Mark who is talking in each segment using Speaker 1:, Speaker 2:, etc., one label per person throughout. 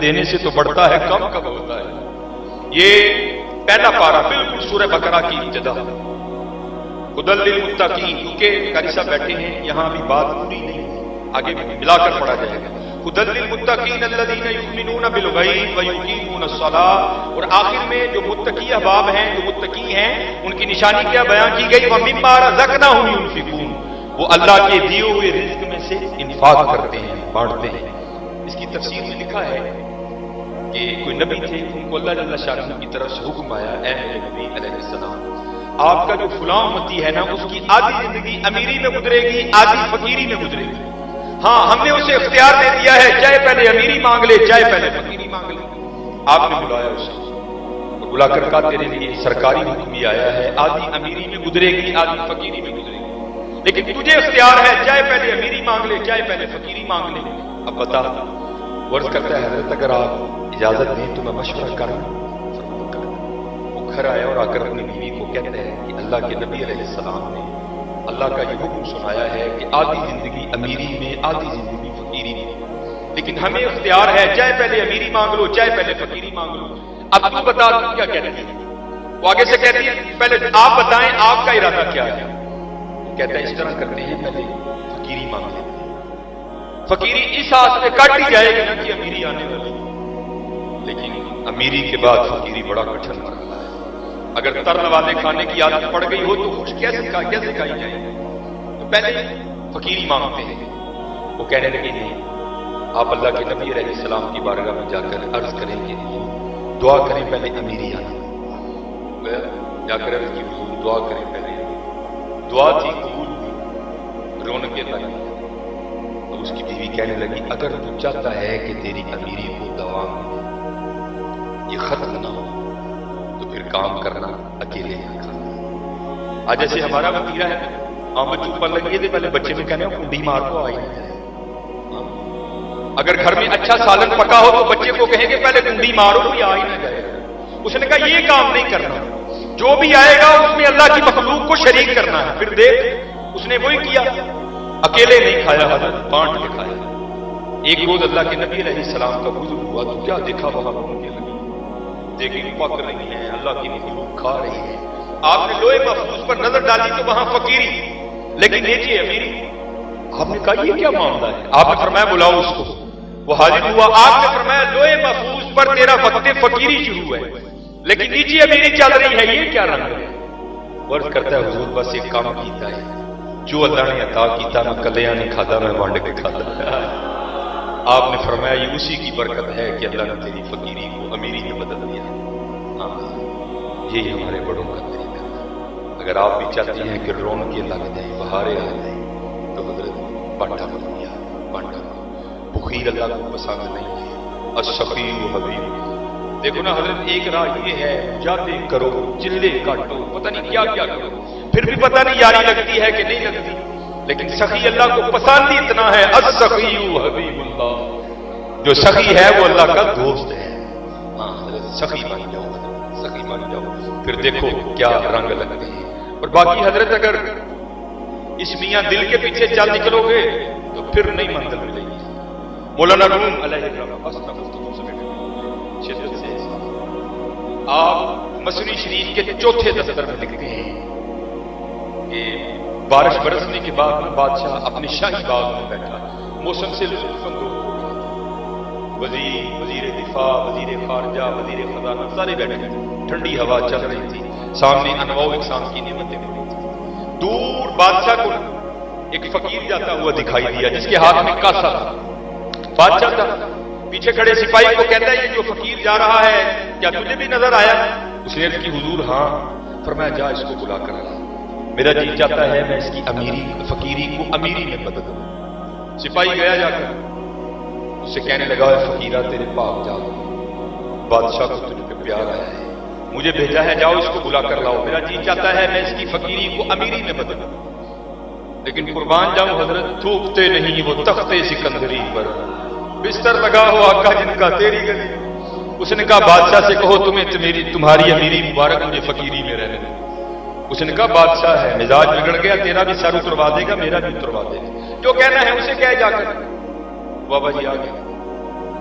Speaker 1: دینے سے تو بڑھتا ہے، کم کب ہوتا ہے۔ یہ پہلا پارہ بالکل سورہ بقرہ کی ابتدا، ہدی للمتقین، کیونکہ قاری صاحب بیٹھے ہیں یہاں ابھی بات پوری نہیں ہے، آگے ملا کر پڑھا جائے گا۔ ہدی للمتقین الذین یؤمنون بالغیب ویقیمون الصلاۃ، اور آخر میں جو متقی احباب ہیں، جو متقی ہیں، ان کی نشانی کیا بیان کی گئی؟ ومما رزقناہم ينفقون، وہ اللہ کے دیے ہوئے رزق میں سے انفاق کرتے ہیں، بانٹتے ہیں۔ اس کی تفسیر میں لکھا ہے کہ کوئی نبی تھے، ان کو اللہ جل شانہ کی طرف سے حکم آیا، اے میرے نبی علیہ السلام، آپ کا جو فلاں امتی ہے نا، اس کی آدھی زندگی امیری میں گزرے گی، آدھی فقیری میں گزرے گی۔ ہاں، ہم نے اسے اختیار دے دیا ہے، چاہے پہلے امیری مانگ لے، چاہے پہلے فقیری مانگ لے۔ آپ نے بلایا اسے، بلا کر کہا تیرے لیے سرکاری حکم بھی آیا ہے، آدھی امیری میں گزرے گی، آدھی فقیری میں گزرے گی، لیکن تجھے اختیار ہے، چاہے پہلے امیری مانگ لے، چاہے پہلے فقیری مانگ لے۔ اب بتا، ورز کرتا ہے حضرت اگر آپ اجازت دیں تو میں مشورہ کروں۔ وہ گھر آیا اور آ کر اپنی بیوی کو کہتے ہیں کہ اللہ کے نبی علیہ السلام نے اللہ کا یہ حکم سنایا ہے کہ آدھی زندگی امیری میں، آدھی زندگی فقیری میں، لیکن ہمیں اختیار ہے، چاہے پہلے امیری مانگ لو، چاہے پہلے فقیری مانگ لو۔ اب تو بتا تم کیا کہتی ہے؟ وہ آگے سے کہتی ہے پہلے آپ بتائیں آپ کا ارادہ کیا ہے۔ وہ کہتا ہے اس طرح کرتے ہیں، پہلے فقیری مانگ لیتے ہیں، فقیری اس آس میں کاٹ ہی جائے گی نا کہ امیری آنے والی، لیکن امیری کے بعد فقیری بڑا کٹھن مرحلہ ہے۔ اگر ترن والے کھانے کی عادت پڑ گئی ہو تو خوش کیسے کھائی جائے؟ تو پہلے فقیری مانگتے ہیں۔ وہ کہنے لگے نہیں، آپ اللہ کے نبی علیہ السلام کی بارگاہ میں جا کر عرض کریں گے، دعا کریں پہلے امیری آنے، جا کر عرض کی حضور دعا کریں پہلے، دعا تھی قبول ہوئی، رونقیں لگی۔ تو اس کی بیوی کہنے لگی اگر تو چاہتا ہے کہ تیری امیری کو دوام یہ ختم نہ ہو تو پھر کام کرنا اکیلے نہ کھانا۔ آج جیسے ہمارا وتیرہ ہے، آمد چوپر لگی تھے، پہلے بچے میں کہنے ہو کنڈی مار کو آئی نہیں جائے۔ اگر گھر میں اچھا سالن پکا ہو تو بچے کو کہیں گے پہلے کنڈی مارو کوئی آ ہی نہ جائے۔ اس نے کہا یہ کام نہیں کرنا، جو بھی آئے گا اس میں اللہ کی مخلوق کو شریک کرنا ہے۔ پھر دیکھ اس نے وہی کیا، اکیلے نہیں کھایا، حضرت بانٹ کے کھایا۔ ایک روز اللہ کے نبی علیہ السلام کا گزر ہوا تو کیا دیکھا وہاں کے لگے، دیکھیں پک رہی ہیں، اللہ کی مخلوق کھا رہی ہے۔ آپ نے لوہے محفوظ پر نظر ڈالی تو وہاں فقیری لیکن نیچے امیری۔ آپ نے کہا یہ کیا معاملہ ہے؟ آپ نے فرمایا بلاؤ اس کو۔ وہ حاضر ہوا، آپ نے فرمایا لوہے محفوظ پر تیرا وقت فقیری شروع ہے لیکن نیچے امیری چل رہی ہے، یہ کیا رنگ ہے؟ ورد کرتا ہے حضور بس ایک کام کیتا ہے، جو اللہ نے عطا کیتا میں کلیاں نہیں کھاتا، میں وانڈ کے کھاتا۔ آپ نے فرمایا یہ اسی کی برکت ہے کہ اللہ نے تیری فقیری کو امیری میں بدل دیا۔ ہاں، یہی ہمارے بڑوں کا طریقہ ہے۔ اگر آپ بھی چاہتے ہیں کہ رونقیں لگ جائیں، بہاریں آ جائیں، تو حضرت بانٹا کر دیا، بانٹا۔ بخیل اللہ کو پسند نہیں ہے، السخی حبیب۔ دیکھو نا حضرت، ایک راہ یہ ہے جاتے کرو، چلے کاٹو، پتہ نہیں کیا کیا کرو، پھر بھی پتہ نہیں یاری لگتی ہے کہ نہیں لگتی، لیکن سخی اللہ کو پسند ہی اتنا ہے، السخی حبیب اللہ۔ جو سخی ہے وہ اللہ کا دوست ہے۔ ہاں حضرت سخی بن جاؤ، سخی بن جاؤ، پھر دیکھو کیا رنگ لگتے ہیں۔ اور باقی حضرت اگر اس میاں دل کے پیچھے چل نکلو گے تو پھر نہیں منزل ملے گی۔ مولانا روم علیہ السلام شدت سے آپ مسنی شریف کے چوتھے دفتر میں لکھتے ہیں کہ بارش برسنے کے بعد بادشاہ اپنے شاہی باغ میں بیٹھا، موسم سے لطف اندوز ہو گیا، وزیر دفاع، وزیر خارجہ، وزیر خزانہ سارے بیٹھے تھے، ٹھنڈی ہوا چل رہی تھی، سامنے انواع و اقسام کی نعمتیں مل رہی تھی۔ دور بادشاہ کو ایک فقیر جاتا ہوا دکھائی دیا جس کے ہاتھ میں کاسا تھا۔ بادشاہ تھا، پیچھے کھڑے سپاہی کو کہتا ہے یہ جو فقیر جا رہا ہے کیا تجھے بھی نظر آیا؟ اس نے عرض کی حضور ہاں۔ فرمایا جا اس کو بلا کر لا، میرا جی چاہتا ہے میں اس کی فقیری کو امیری میں بدل دوں۔ سپاہی گیا جا کر اس سے کہنے لگا فقیرہ تیرے پاک جا، بادشاہ کو تجھ پہ پیار آیا ہے، مجھے بھیجا ہے، جاؤ اس کو بلا کر لاؤ، میرا جی چاہتا ہے میں اس کی فقیری کو امیری میں بدل دوں۔ لیکن قربان جاؤں حضرت، تھوکتے نہیں وہ تختے سکندری پر، بستر لگا ہو آقا جن کا تیری گلی۔ اس نے کہا بادشاہ سے کہو تمہاری امیری مبارک مجھے فقیری میں رہنے دو۔ اس نے کہا بادشاہ ہے، مزاج بگڑ گیا، تیرا بھی سر اتروا دے گا، میرا بھی اتروا دے گا، جو کہنا ہے اسے کہے جا کر۔ بابا جی آ گئے،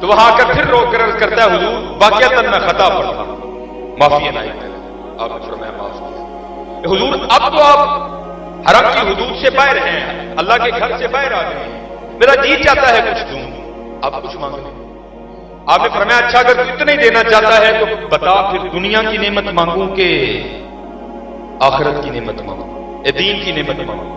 Speaker 1: تو وہاں آ کر پھر روک کر عرض کرتا ہے حضور واقعتاً میں خطا پر تھا، معافی عنایت کریں۔ آپ نے فرمایا معاف کیا۔ حضور اب تو آپ حرم کی حدود سے باہر ہیں، اللہ کے گھر سے باہر آ گئے ہیں، میرا جی چاہتا ہے کچھ دوں، آپ کچھ مانگ لیں۔ آپ نے فرمایا اچھا اگر تو اتنا ہی دینا چاہتا ہے تو بتا پھر دنیا کی نعمت مانگوں کہ آخرت کی نعمت مانگوں، اے دین کی نعمت مانگوں؟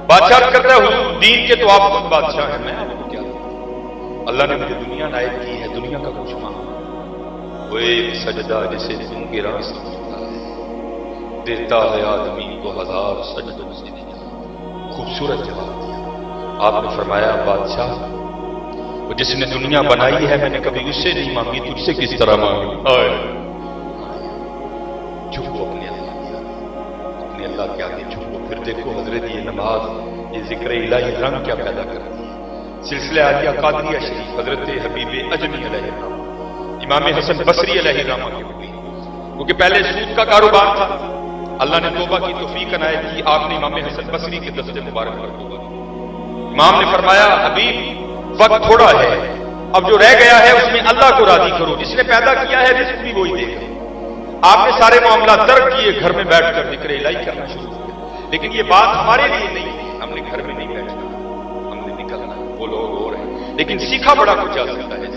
Speaker 1: بادشاہ کرتا ہے حضور دین کے تو آپ خود بادشاہ ہیں، میں آپ کو کیا دوں؟ اللہ نے مجھے دنیا عنایت کی ہے، دنیا کا کچھ مانگا۔ وہ ایک سجدہ جسے تم گراں سمجھتا ہے، دیتا ہے آدمی کو ہزار سجدوں سے دیا۔ خوبصورت جواب دیا۔ آپ نے فرمایا بادشاہ وہ جس نے دنیا بنائی ہے میں نے کبھی اس سے نہیں مانگی، تجھ سے کس طرح مانگی؟ چھپو اپنے اللہ کے آگے، اپنے اللہ کے آگے چھپو۔ پھر دیکھو حضرت یہ نماز، یہ ذکر الہی رنگ کیا پیدا کرتی ہے۔ سلسلہ عالیہ قادریہ شریف حضرت حبیب اجمی علیہ السلام، امام حسن بصری علیہ السلام کے ہوئی، کیونکہ پہلے سود کا کاروبار تھا، اللہ نے توبہ کی توفیق عنایت کی، آپ نے امام حسن بصری کے دست مبارک پر توبہ کی۔ امام نے فرمایا حبیب وقت تھوڑا ہے، اب جو رہ گیا ہے اس میں اللہ کو راضی کرو، جس نے پیدا کیا ہے رزق بھی وہی دے گا۔ آپ نے سارے معاملات ترک کیے، گھر میں بیٹھ کر ذکر الہی کرنا شروع کیا، لیکن یہ بات ہمارے لیے نہیں ہے، ہم نے گھر میں نہیں بیٹھنا، ہم نے نکلنا، وہ لوگ ہو رہے ہیں، لیکن سیکھا بڑا کچھ آ سکتا ہے۔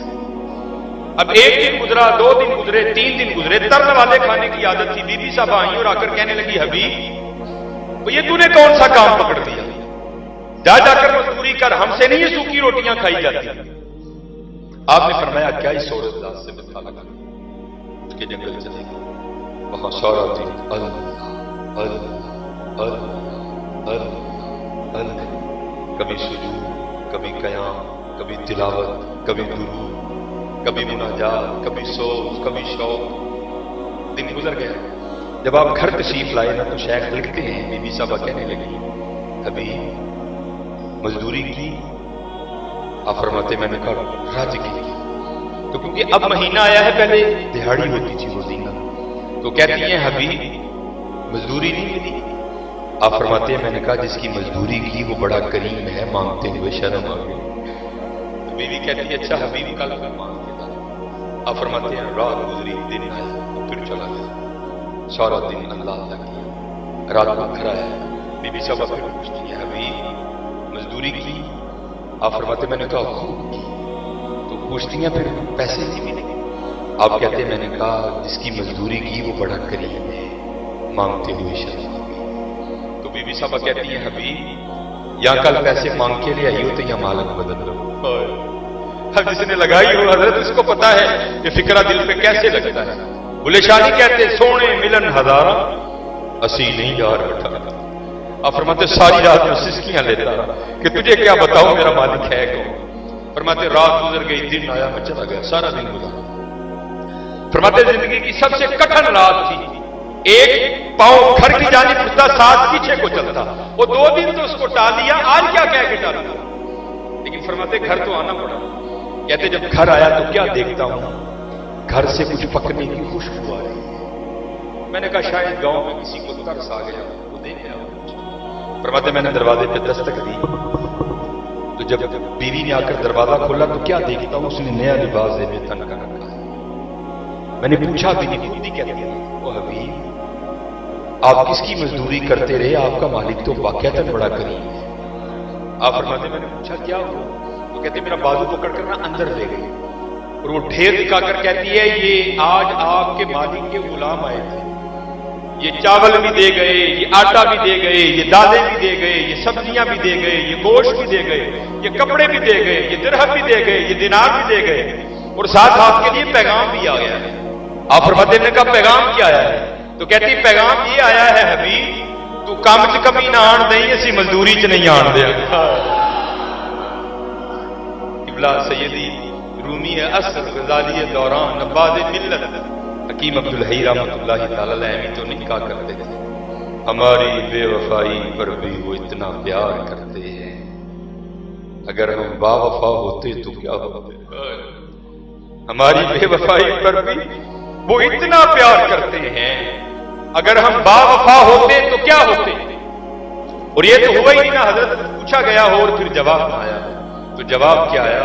Speaker 1: اب ایک دن گزرا، 2 دن گزرے، 3 دن گزرے، ترن والے کھانے کی عادت تھی، بی بی صاحب آئیں اور آ کر کہنے لگی حبیب وہ یہ تو نے کون سا کام پکڑ دیا، جا جا کر مزدوری کر، ہم سے نہیں یہ سوکھی روٹیاں کھائی جاتی۔ آپ نے فرمایا کیا اس عورت ذات سے بتا لگا، اس کے جنگل چلے گئے، وہاں سارا دن اللہ اللہ اللہ اللہ، کبھی سجود، کبھی قیام، کبھی تلاوت، کبھی درود، کبھی مناجات، کبھی سوز، کبھی شوق۔ دن گزر گیا، جب آپ گھر تشریف لائے نا تو شیخ لکھتے ہیں بی بی صاحبہ کہنے لگی ابھی مزدوری کی؟ آپ فرماتے میں نے کہا رج کی، تو کیونکہ اب مہینہ آیا ہے، پہلے دہاڑی ہوتی تھی وہ دن، تو کہتی ہیں حبیب مزدوری نہیں ملی؟ آپ فرماتے ہیں میں نے کہا جس کی مزدوری کی وہ بڑا کریم ہے، مانگتے ہوئے شرم آ گئی۔ بیوی کہتی ہے اچھا حبیب کل مانگ کے تھا۔ آپ فرماتے ہیں رات گزری، دن آیا، پھر چلا گیا، سارا دن اللہ اللہ کیا، رات کو گھر آیا، بی بی صاحبہ پھر پوچھتی ہے حبیب مزدوری کی؟ آپ فرماتے میں نے کہا خوب کی، تو پوچھتی ہیں پھر پیسے نہیں ملے؟ آپ کہتے ہیں میں نے کہا جس کی مزدوری کی وہ بڑا کریم ہے، مانگتے ہوئے شرم آ گئی۔ تو بی بی صاحبہ کہتی ہیں حبیب یا کل پیسے مانگ کے لے آئی ہو تو یا مالک بدل رہو۔ اب جس نے لگائی ہو حضرت اس کو پتا ہے کہ فکرہ دل پہ کیسے لگتا ہے۔ بلے شاہ نہیں کہتے سونے ملن ہزارہ اسی نہیں یار بٹھا، آپ فرماتے ساری رات میں سسکیاں لیتا کہ تجھے کیا بتاؤں میرا مالک ہے کون؟ فرماتے رات گزر گئی، دن آیا، میں چلا گیا، سارا دن گزر۔ فرماتے زندگی کی سب سے کٹھن رات تھی، ایک پاؤں گھر کی جانب اٹھتا، ساتھ پیچھے کو چلتا، وہ 2 دن تو اس کو ٹال دیا، آج کیا کہہ کے ٹالتا، لیکن فرماتے گھر تو آنا پڑا۔ کہتے جب گھر آیا تو کیا دیکھتا ہوں، گھر سے کچھ پکنے کی خوشبو آ رہی ہے۔ میں نے کہا شاید گاؤں میں کسی کو ترس آ گیا، وہ دیکھ گیا۔ فرماتے میں نے دروازے پہ دستک دی، تو جب بیوی نے آ کر دروازہ کھولا تو کیا دیکھتا ہوں، اس نے نیا لباس زیب تن کا رکھا ہے۔ میں نے پوچھا بیوی خود ہی کہتی ہے وہ حبیب آپ کس کی مزدوری کرتے رہے، آپ کا مالک تو واقعتاً بڑا کریم ہے۔ آپ فرماتے میں نے پوچھا کیا ہوا؟ وہ کہتے میرا بازو پکڑ کر نا اندر لے گئی اور وہ ڈھیر دکھا کر کہتی ہے یہ آج آپ کے مالک کے غلام آئے تھے، یہ چاول بھی دے گئے، یہ آٹا بھی دے گئے، یہ دالیں بھی دے گئے، یہ سبزیاں بھی دے گئے، یہ گوشت بھی دے گئے، یہ کپڑے بھی دے گئے، یہ درہم بھی دے گئے، یہ دینار بھی دے گئے، اور ساتھ آپ کے لیے پیغام بھی آ گیا ہے۔ آپ فرماتے نے کہا پیغام کیا آیا ہے؟ تو کہتی پیغام یہ آیا ہے حبیب تو کام چ کمی نہ آن دیں، اسی مزدوری چ نہیں آن دیا۔ قبلہ سیدی رومی اصل غزالی دوران نباد ملت حکیم عبدالحی رحمۃ اللہ تعالی علیہ تو نہیں کہا کرتے تھے ہماری بے وفائی پر بھی وہ اتنا پیار کرتے ہیں، اگر ہم با وفا ہوتے تو کیا ہوتے؟ ہماری بے وفائی پر بھی وہ اتنا پیار کرتے ہیں، اگر ہم با وفا ہوتے تو کیا ہوتے؟ اور یہ تو ہوا ہی نہیں نا، حضرت پوچھا گیا ہو اور پھر جواب نہ آیا، تو جواب کیا آیا؟